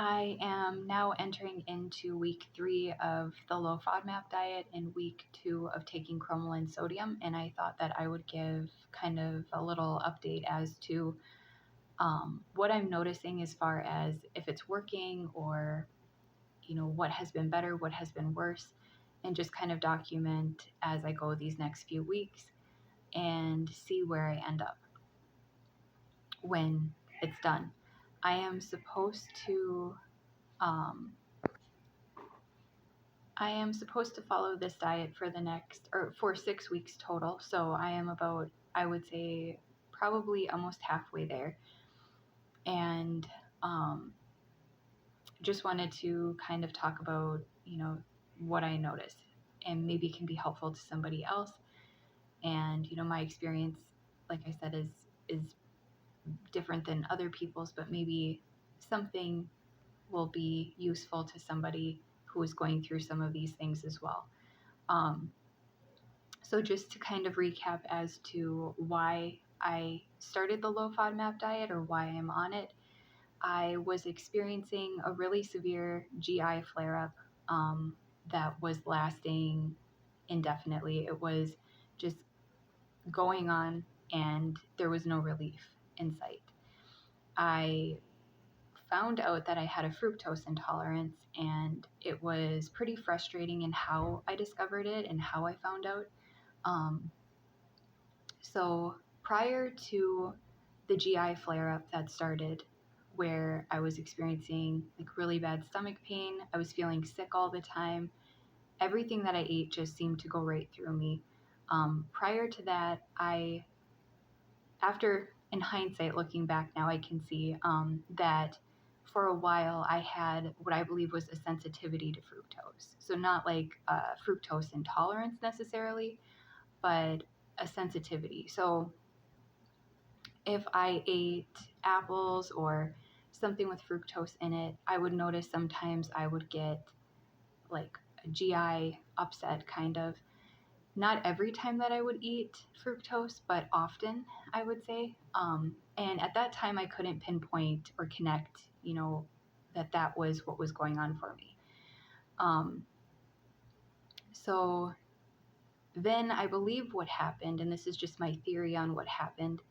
I am now entering into week 3 of the lowFODMAP diet and week 2 of taking cromolyn sodium, and I thought that I would give kind of a little update as to what I'm noticing as far as if it's working or what has been better, what has been worse, and just kind of document as I go these next few weeks and see where I end up when it's done. I am supposed to um, follow this diet for 6 weeks total. So I am about, I would say, probably almost halfway there. And just wanted to kind of talk about, what I noticed and maybe can be helpful to somebody else. And, my experience, like I said, is different than other people's, but maybe something will be useful to somebody who is going through some of these things as well. So just to kind of recap as to why I started the lowFODMAP diet or why I'm on it, I was experiencing a really severe GI flare-up that was lasting indefinitely. It was just going on and there was no relief in sight. I found out that I had a fructose intolerance, and it was pretty frustrating in how I discovered it and how I found out. So prior to the GI flare-up that started, where I was experiencing like really bad stomach pain, I was feeling sick all the time. Everything that I ate just seemed to go right through me. Prior to that, after in hindsight, looking back now, I can see that for a while I had what I believe was a sensitivity to fructose. So not like fructose intolerance necessarily, but a sensitivity. So if I ate apples or something with fructose in it, I would notice sometimes I would get like a GI upset kind of. Not every time that I would eat fructose, but often, I would say. And at that time, I couldn't pinpoint or connect, that was what was going on for me. So then I believe what happened, and this is just my theory on what happened,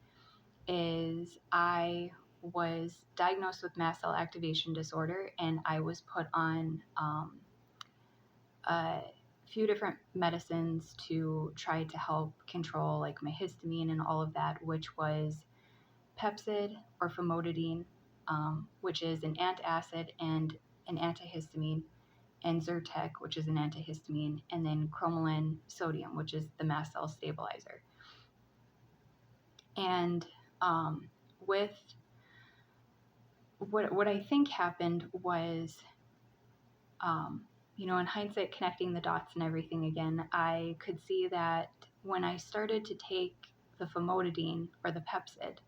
is I was diagnosed with mast cell activation disorder, and I was put on a few different medicines to try to help control like my histamine and all of that, which was Pepcid or famotidine, which is an antacid and an antihistamine, and Zyrtec, which is an antihistamine, and then cromolyn sodium, which is the mast cell stabilizer. And with what I think happened was, in hindsight, connecting the dots and everything again, I could see that when I started to take the famotidine or the Pepcid,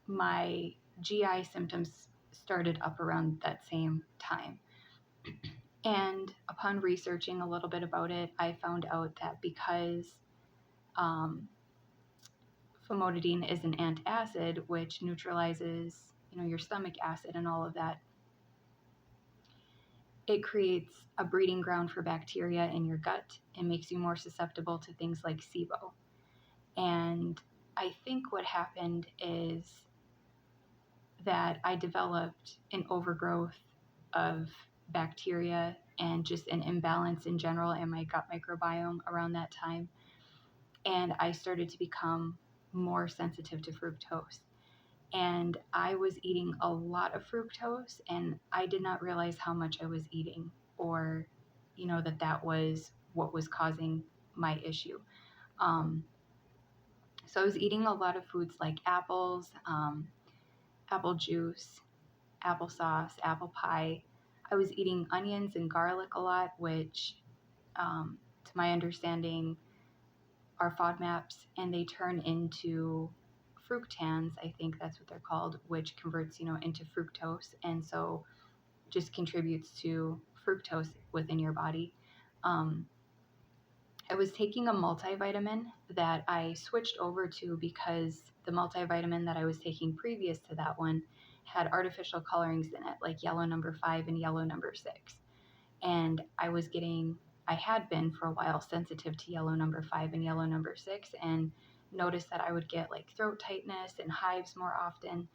my GI symptoms started up around that same time. And upon researching a little bit about it, I found out that because famotidine is an antacid, which neutralizes, your stomach acid and all of that, it creates a breeding ground for bacteria in your gut and makes you more susceptible to things like SIBO. And I think what happened is that I developed an overgrowth of bacteria and just an imbalance in general in my gut microbiome around that time. And I started to become more sensitive to fructose. And I was eating a lot of fructose, and I did not realize how much I was eating, or, that was what was causing my issue. So I was eating a lot of foods like apples, apple juice, applesauce, apple pie. I was eating onions and garlic a lot, which, to my understanding, are FODMAPs, and they turn into fructans, I think that's what they're called, which converts, into fructose, and so just contributes to fructose within your body. I was taking a multivitamin that I switched over to because the multivitamin that I was taking previous to that one had artificial colorings in it, like yellow number 5 and yellow number 6. And I had been for a while sensitive to yellow number 5 and yellow number 6, and noticed that I would get like throat tightness and hives more often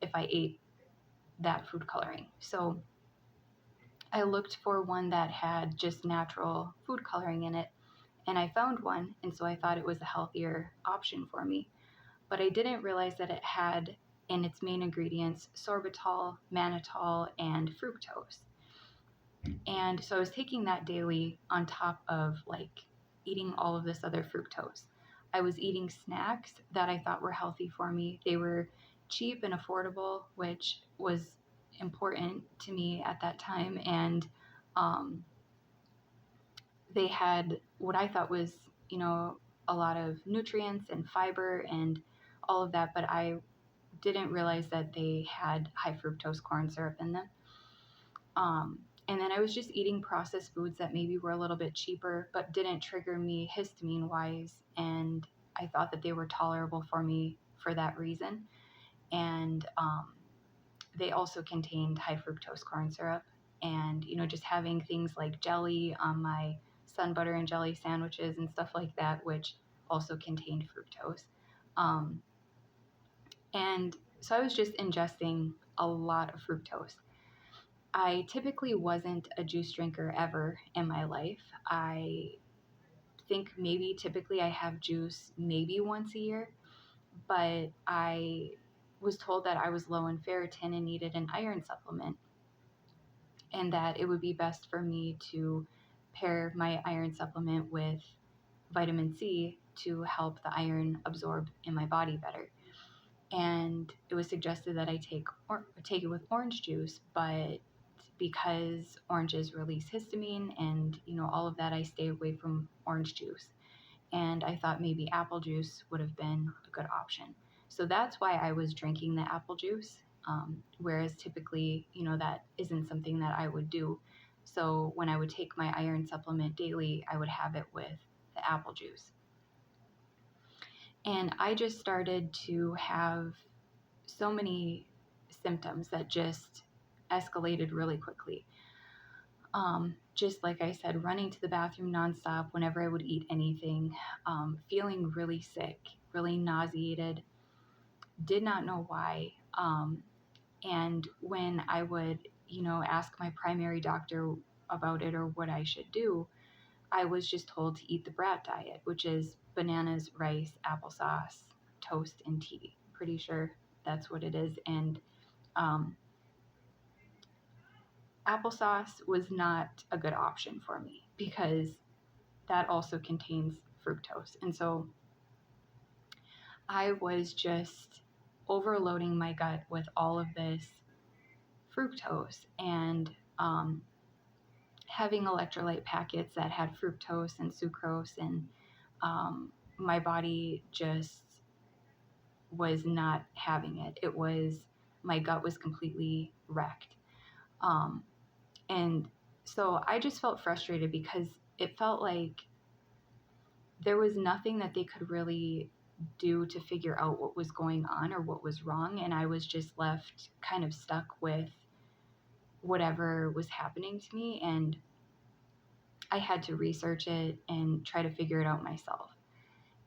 if I ate that food coloring. So I looked for one that had just natural food coloring in it, and I found one, and so I thought it was a healthier option for me. But I didn't realize that it had in its main ingredients sorbitol, mannitol, and fructose. And so I was taking that daily on top of like eating all of this other fructose. I was eating snacks that I thought were healthy for me. They were cheap and affordable, which was important to me at that time. And um, they had what I thought was, a lot of nutrients and fiber and all of that, but I didn't realize that they had high fructose corn syrup in them. And then I was just eating processed foods that maybe were a little bit cheaper, but didn't trigger me histamine wise. And I thought that they were tolerable for me for that reason. And they also contained high fructose corn syrup. And, just having things like jelly on my sun butter and jelly sandwiches and stuff like that, which also contained fructose. Um, and so I was just ingesting a lot of fructose. I typically wasn't a juice drinker ever in my life. I think maybe typically I have juice maybe once a year, but I was told that I was low in ferritin and needed an iron supplement, and that it would be best for me to pair my iron supplement with vitamin C to help the iron absorb in my body better. And it was suggested that I take it with orange juice, but because oranges release histamine and all of that, I stay away from orange juice. And I thought maybe apple juice would have been a good option. So that's why I was drinking the apple juice, whereas typically, that isn't something that I would do. So when I would take my iron supplement daily, I would have it with the apple juice. And I just started to have so many symptoms that just escalated really quickly. Just like I said, running to the bathroom nonstop whenever I would eat anything, feeling really sick, really nauseated, did not know why. And when I would, ask my primary doctor about it or what I should do, I was just told to eat the brat diet, which is bananas, rice, applesauce, toast, and tea. Pretty sure that's what it is. And um, applesauce was not a good option for me because that also contains fructose. And so I was just overloading my gut with all of this fructose and having electrolyte packets that had fructose and sucrose, and my body just was not having it. My gut was completely wrecked. Um, and so I just felt frustrated because it felt like there was nothing that they could really do to figure out what was going on or what was wrong. And I was just left kind of stuck with whatever was happening to me. And I had to research it and try to figure it out myself.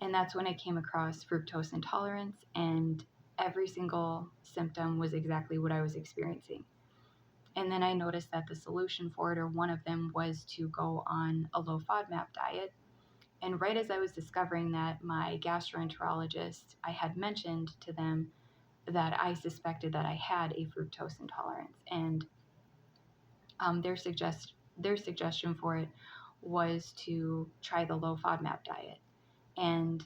And that's when I came across fructose intolerance, and every single symptom was exactly what I was experiencing. And then I noticed that the solution for it, or one of them, was to go on a low FODMAP diet. And right as I was discovering that, my gastroenterologist, I had mentioned to them that I suspected that I had a fructose intolerance. And their suggestion for it was to try the low FODMAP diet. And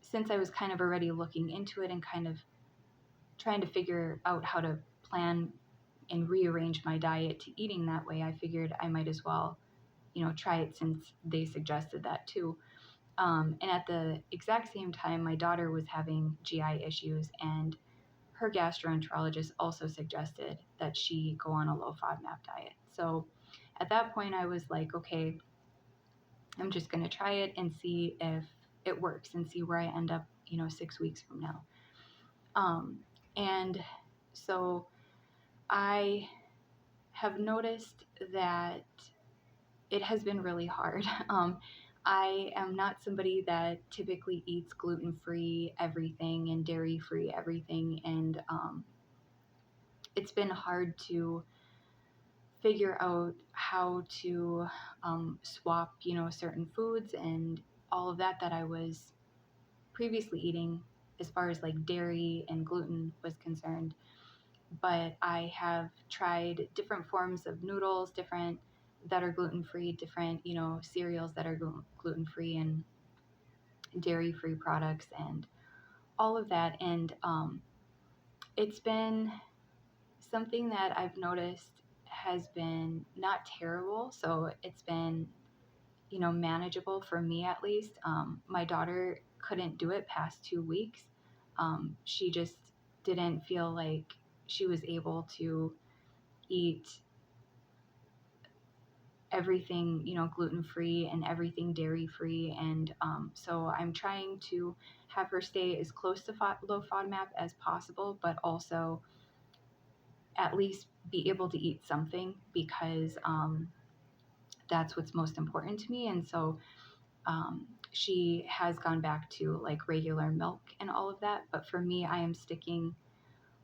since I was kind of already looking into it and kind of trying to figure out how to plan and rearrange my diet to eating that way, I figured I might as well, try it since they suggested that too. And at the exact same time, my daughter was having GI issues, and her gastroenterologist also suggested that she go on a low FODMAP diet. So at that point, I was like, okay, I'm just going to try it and see if it works and see where I end up, 6 weeks from now. And So I have noticed that it has been really hard. I am not somebody that typically eats gluten-free everything and dairy-free everything, and it's been hard to figure out how to swap, certain foods and all of that I was previously eating as far as like dairy and gluten was concerned. But I have tried different forms of noodles, different that are gluten free, different, cereals that are gluten free and dairy free products and all of that. And it's been something that I've noticed has been not terrible. So it's been, manageable for me at least. My daughter couldn't do it past 2 weeks. She just didn't feel like she was able to eat everything, gluten free and everything dairy free. And so I'm trying to have her stay as close to low FODMAP as possible, but also at least be able to eat something because that's what's most important to me. And so she has gone back to like regular milk and all of that. But for me, I am sticking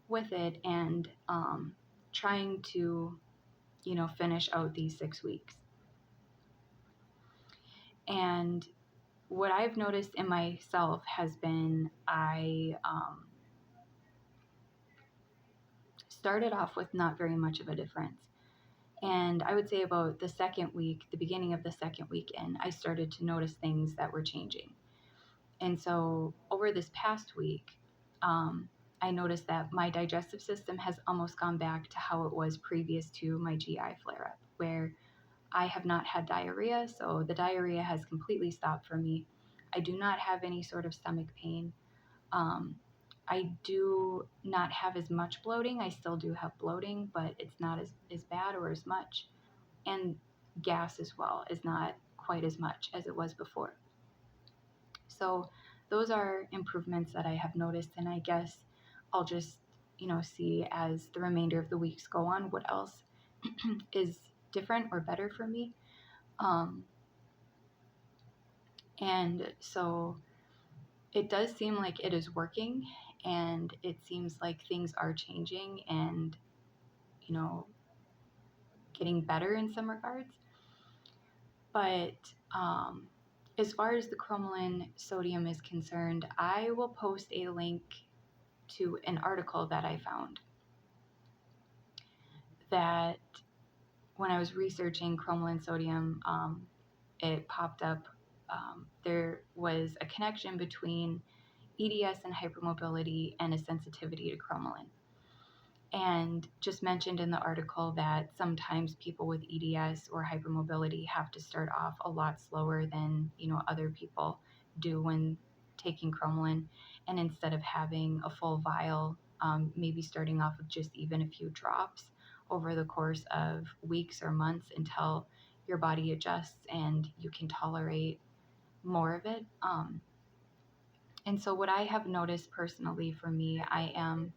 with it and trying to, finish out these 6 weeks. And what I've noticed in myself has been I started off with not very much of a difference. And I would say about the second week, the beginning of the second week in, I started to notice things that were changing. And so over this past week, I noticed that my digestive system has almost gone back to how it was previous to my GI flare up, where I have not had diarrhea. So the diarrhea has completely stopped for me. I do not have any sort of stomach pain. Um, I do not have as much bloating. I still do have bloating, but it's not as bad or as much. And gas as well is not quite as much as it was before. So those are improvements that I have noticed. And I guess I'll just, see as the remainder of the weeks go on what else is different or better for me. Um, and so it does seem like it is working, and it seems like things are changing and, you know, getting better in some regards. But as far as the cromolyn sodium is concerned, I will post a link to an article that I found that when I was researching cromolyn sodium, it popped up. There was a connection between EDS and hypermobility and a sensitivity to cromolyn. And just mentioned in the article that sometimes people with EDS or hypermobility have to start off a lot slower than, other people do when taking cromolyn. And instead of having a full vial, maybe starting off with just even a few drops over the course of weeks or months until your body adjusts and you can tolerate more of it. And so what I have noticed personally for me, I am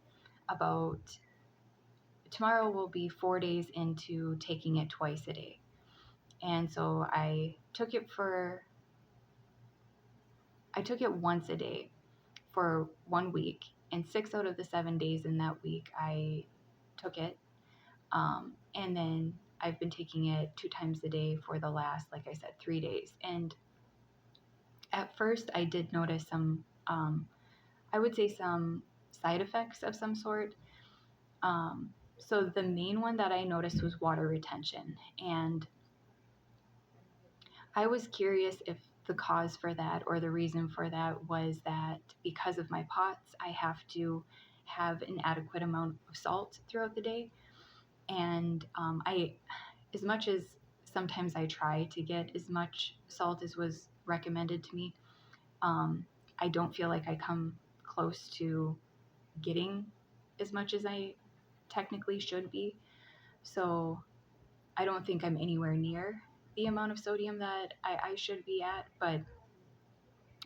about tomorrow will be 4 days into taking it twice a day. And so I took it once a day for 1 week, and 6 out of the 7 days in that week I took it. And then I've been taking it 2 times a day for the last, like I said, 3 days. And at first I did notice some, I would say some side effects of some sort. So the main one that I noticed was water retention. And I was curious if the cause for that or the reason for that was that because of my POTS, I have to have an adequate amount of salt throughout the day. And as much as sometimes I try to get as much salt as was recommended to me, I don't feel like I come close to getting as much as I technically should be. So I don't think I'm anywhere near the amount of sodium that I should be at, but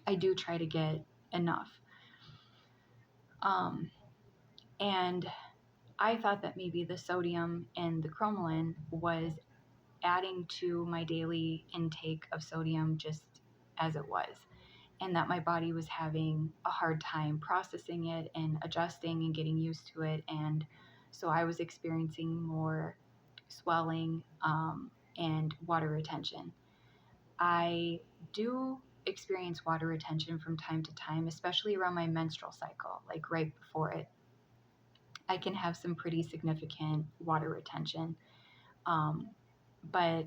I do try to get enough. And I thought that maybe the sodium in the cromolyn was adding to my daily intake of sodium just as it was, and that my body was having a hard time processing it and adjusting and getting used to it. And so I was experiencing more swelling and water retention. I do experience water retention from time to time, especially around my menstrual cycle, like right before it. I can have some pretty significant water retention. Um, but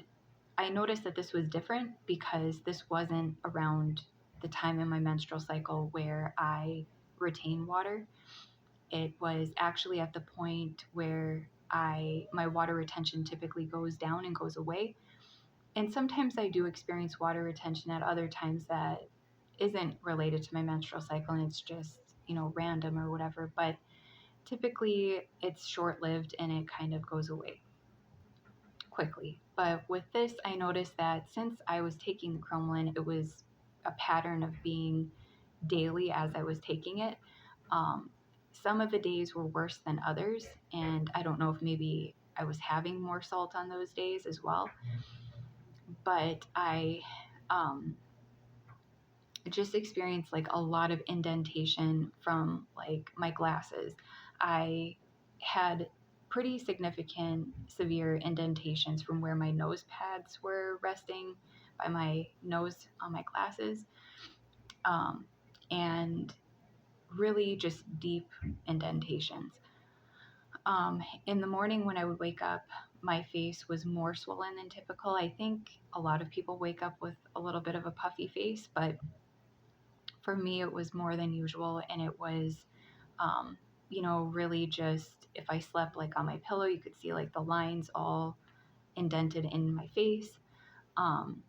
I noticed that this was different because this wasn't around the time in my menstrual cycle where I retain water. It was actually at the point where my water retention typically goes down and goes away. And sometimes I do experience water retention at other times that isn't related to my menstrual cycle, and it's just, random or whatever. But typically it's short-lived and it kind of goes away quickly. But with this, I noticed that since I was taking the cromolyn, it was a pattern of being daily as I was taking it. Um, some of the days were worse than others, and I don't know if maybe I was having more salt on those days as well. But I just experienced like a lot of indentation from like my glasses. I had pretty significant severe indentations from where my nose pads were resting by my nose on my glasses, and really just deep indentations. In the morning when I would wake up, my face was more swollen than typical. I think a lot of people wake up with a little bit of a puffy face, but for me, it was more than usual, and it was, really just if I slept like on my pillow, you could see like the lines all indented in my face. Um,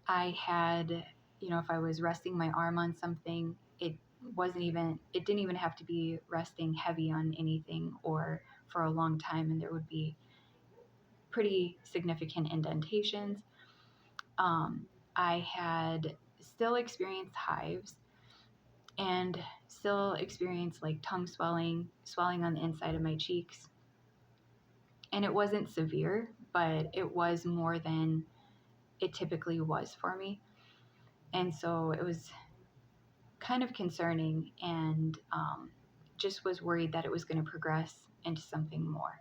I had, if I was resting my arm on something, it didn't even have to be resting heavy on anything or for a long time, and there would be pretty significant indentations. I had still experienced hives and still experienced like tongue swelling on the inside of my cheeks. And it wasn't severe, but it was more than it typically was for me. And so it was kind of concerning, and just was worried that it was going to progress into something more.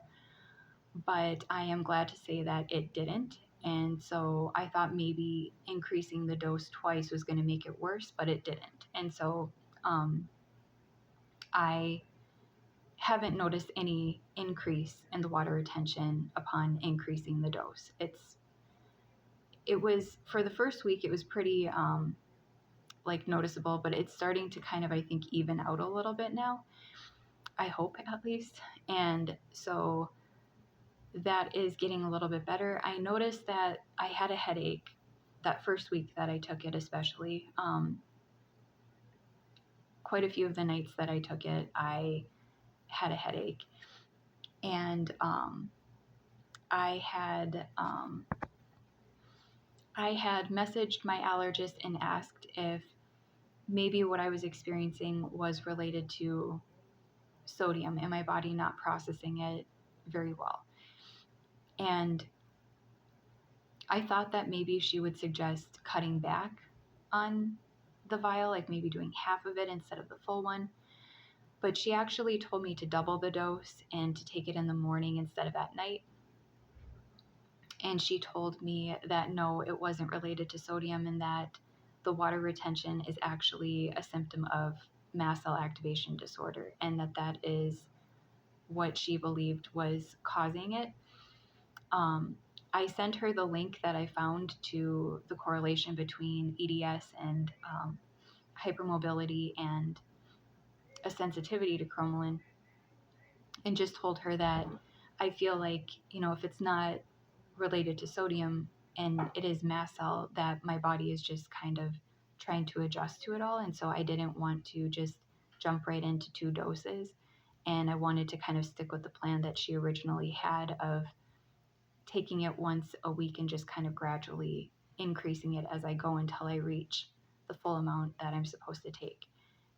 But I am glad to say that it didn't. And so I thought maybe increasing the dose twice was going to make it worse, but it didn't. And so I haven't noticed any increase in the water retention upon increasing the dose. It was for the first week, it was pretty like noticeable, but it's starting to kind of, I think, even out a little bit now. I hope at least. And so that is getting a little bit better. I noticed that I had a headache that first week that I took it, especially. Quite a few of the nights that I took it, I had a headache. And I had messaged my allergist and asked if maybe what I was experiencing was related to sodium and my body not processing it very well. And I thought that maybe she would suggest cutting back on the vial, like maybe doing half of it instead of the full one. But she actually told me to double the dose and to take it in the morning instead of at night. And she told me that no, it wasn't related to sodium, and that the water retention is actually a symptom of mast cell activation disorder, and that is what she believed was causing it. I sent her the link that I found to the correlation between EDS and hypermobility and a sensitivity to cromolyn, and just told her that I feel like, if it's not related to sodium and it is mast cell, that my body is just kind of trying to adjust to it all. And so I didn't want to just jump right into 2 doses. And I wanted to kind of stick with the plan that she originally had of taking it once a week and just kind of gradually increasing it as I go until I reach the full amount that I'm supposed to take.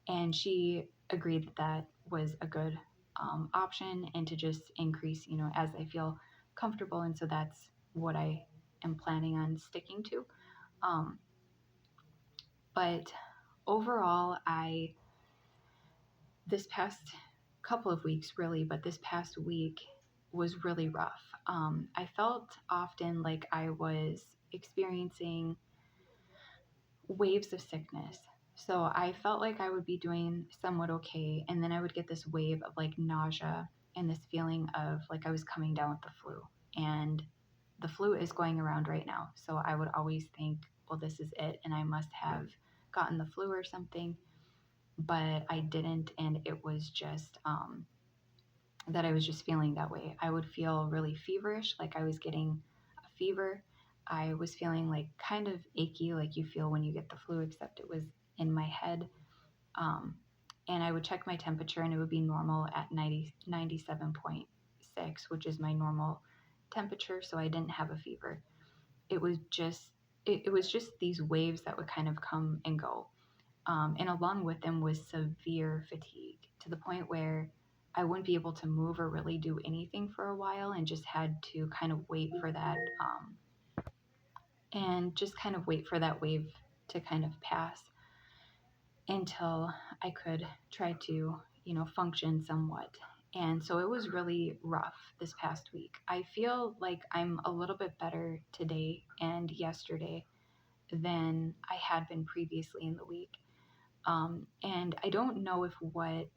And she agreed that that was a good option, and to just increase, as I feel comfortable. And so that's what I am planning on sticking to. Um, but overall, this past couple of weeks, really, but this past week was really rough. I felt often like I was experiencing waves of sickness. So I felt like I would be doing somewhat okay, and then I would get this wave of like nausea and this feeling of like I was coming down with the flu. And the flu is going around right now. So I would always think, well, this is it, and I must have gotten the flu or something. But I didn't, and it was just that I was just feeling that way. I would feel really feverish, like I was getting a fever. I was feeling like kind of achy, like you feel when you get the flu, except it was in my head. Um, and I would check my temperature, and it would be normal at 97.6, which is my normal temperature. So I didn't have a fever. It was just, it was just these waves that would kind of come and go. And along with them was severe fatigue, to the point where I wouldn't be able to move or really do anything for a while, and just had to kind of wait for that, and just kind of wait for that wave to kind of pass until I could try to, function somewhat. And so it was really rough this past week. I feel like I'm a little bit better today and yesterday than I had been previously in the week. And I don't know if what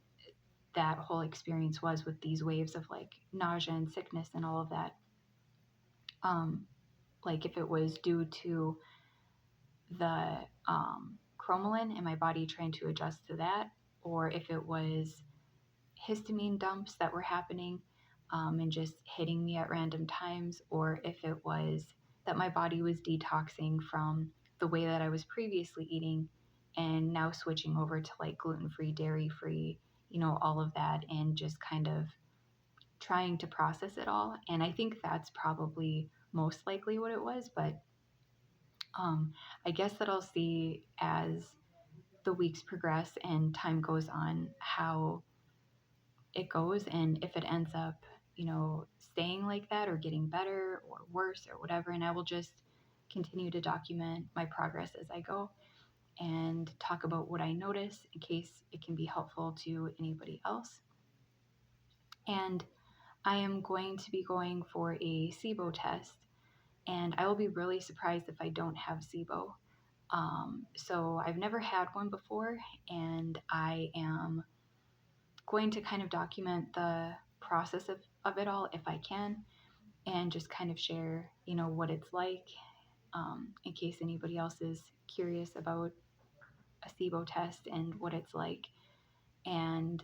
that whole experience was with these waves of like nausea and sickness and all of that, like if it was due to the cromolyn and my body trying to adjust to that, or if it was histamine dumps that were happening, and just hitting me at random times, or if it was that my body was detoxing from the way that I was previously eating and now switching over to like gluten-free, dairy-free, all of that, and just kind of trying to process it all. And I think that's probably most likely what it was, but I guess that I'll see as the weeks progress and time goes on how it goes, and if it ends up, staying like that or getting better or worse or whatever. And I will just continue to document my progress as I go and talk about what I notice in case it can be helpful to anybody else. And I am going to be going for a SIBO test, and I will be really surprised if I don't have SIBO. So I've never had one before, and I am going to kind of document the process of it all if I can, and just kind of share, what it's like, in case anybody else is curious about a SIBO test and what it's like. And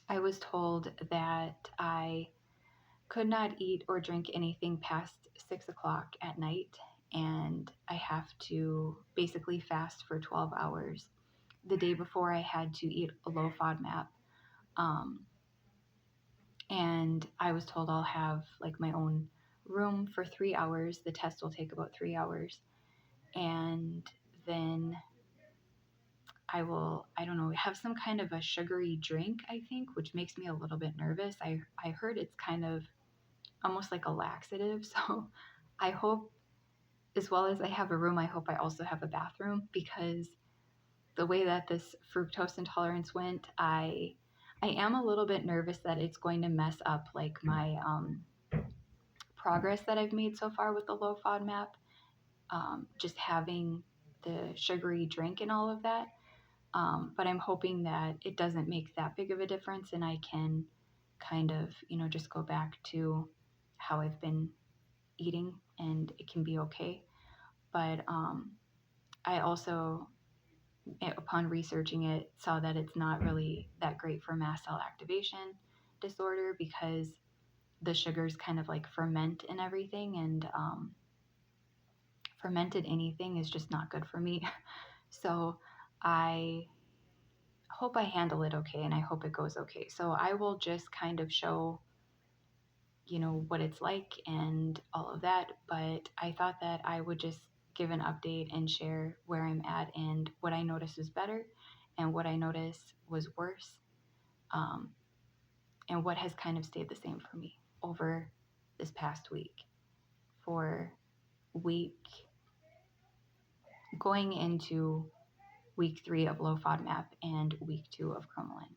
I was told that I could not eat or drink anything past 6 o'clock at night, and I have to basically fast for 12 hours. The day before, I had to eat a low FODMAP. And I was told I'll have like my own room for 3 hours. The test will take about 3 hours. And then I don't know, have some kind of a sugary drink, I think, which makes me a little bit nervous. I heard it's kind of almost like a laxative. So I hope, as well as I have a room, I hope I also have a bathroom, because the way that this fructose intolerance went, I am a little bit nervous that it's going to mess up like my progress that I've made so far with the low FODMAP, just having the sugary drink and all of that. But I'm hoping that it doesn't make that big of a difference, and I can kind of, just go back to how I've been eating, and it can be okay. But I also, upon researching it, saw that it's not really that great for mast cell activation disorder, because the sugars kind of like ferment and everything, and fermented anything is just not good for me. So I hope I handle it okay, and I hope it goes okay. So I will just kind of show, what it's like and all of that. But I thought that I would just give an update and share where I'm at and what I noticed was better and what I noticed was worse. and what has kind of stayed the same for me over this past week. For week going into week 3 of low FODMAP and week 2 of cromolyn.